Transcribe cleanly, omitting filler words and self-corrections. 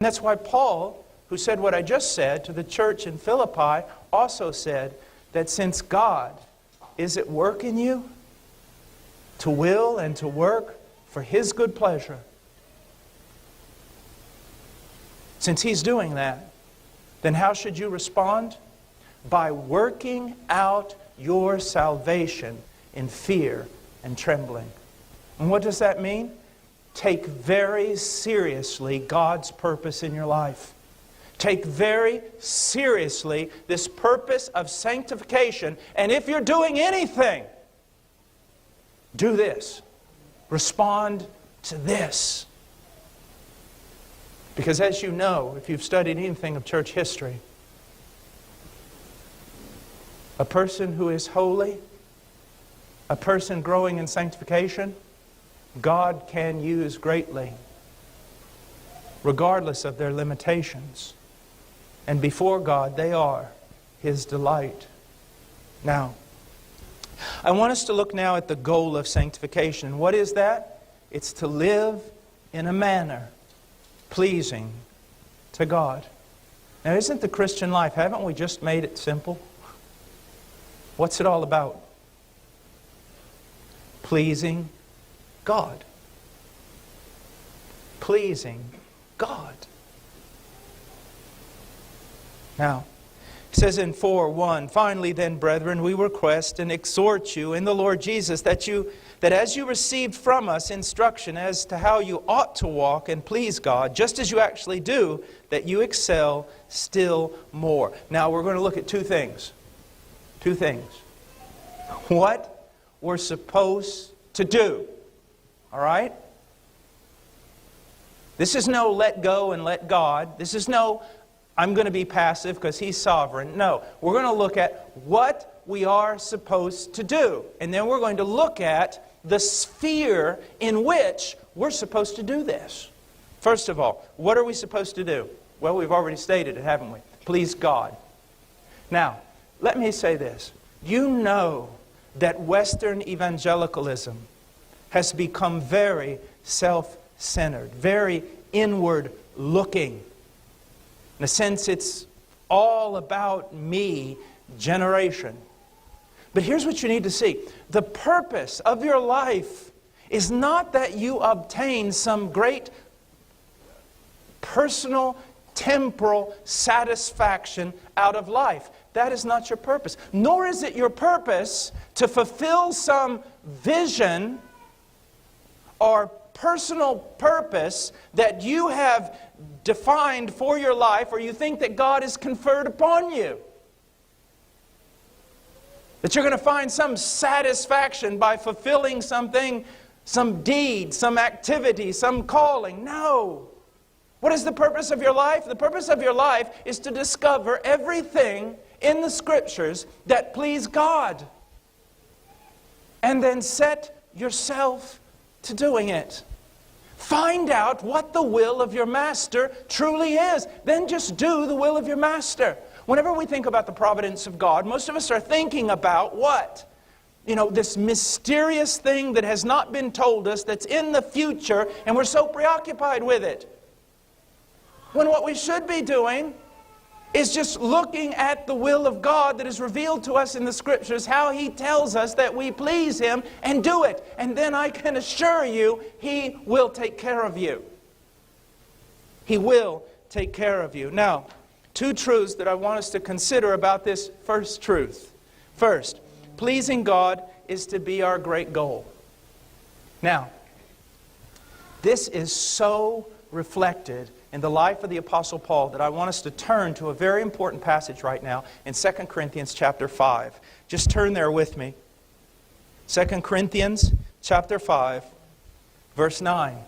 And that's why Paul, who said what I just said to the church in Philippi, also said that since God is at work in you to will and to work for His good pleasure, since He's doing that, then how should you respond? By working out your salvation in fear and trembling. And what does that mean? Take very seriously God's purpose in your life. Take very seriously this purpose of sanctification. And if you're doing anything, do this. Respond to this. Because as you know, if you've studied anything of church history, a person who is holy, a person growing in sanctification, God can use greatly, regardless of their limitations. And before God, they are His delight. Now, I want us to look now at the goal of sanctification. What is that? It's to live in a manner pleasing to God. Now, isn't the Christian life, haven't we just made it simple? What's it all about? Pleasing God. Pleasing God. Now, it says in 4:1, "Finally then, brethren, we request and exhort you in the Lord Jesus that as you received from us instruction as to how you ought to walk and please God, just as you actually do, that you excel still more." Now, we're going to look at two things. Two things. What we're supposed to do. All right? This is no let go and let God. This is no I'm going to be passive because He's sovereign. No, we're going to look at what we are supposed to do. And then we're going to look at the sphere in which we're supposed to do this. First of all, what are we supposed to do? Well, we've already stated it, haven't we? Please God. Now, let me say this. You know that Western evangelicalism has become very self-centered, very inward-looking. In a sense, it's all about me generation. But here's what you need to see. The purpose of your life is not that you obtain some great personal, temporal satisfaction out of life. That is not your purpose. Nor is it your purpose to fulfill some vision or personal purpose that you have defined for your life, or you think that God has conferred upon you. That you're going to find some satisfaction by fulfilling something, some deed, some activity, some calling. No. What is the purpose of your life? The purpose of your life is to discover everything in the Scriptures that please God. And then set yourself to doing it. Find out what the will of your Master truly is. Then just do the will of your Master. Whenever we think about the providence of God, most of us are thinking about what? You know, this mysterious thing that has not been told us, that's in the future, and we're so preoccupied with it. When what we should be doing is just looking at the will of God that is revealed to us in the Scriptures, how He tells us that we please Him, and do it. And then I can assure you, He will take care of you. He will take care of you. Now, two truths that I want us to consider about this first truth. First, pleasing God is to be our great goal. Now, this is so reflected in the life of the Apostle Paul that I want us to turn to a very important passage right now in 2 Corinthians chapter 5. Just turn there with me. 2 Corinthians chapter 5, verse 9.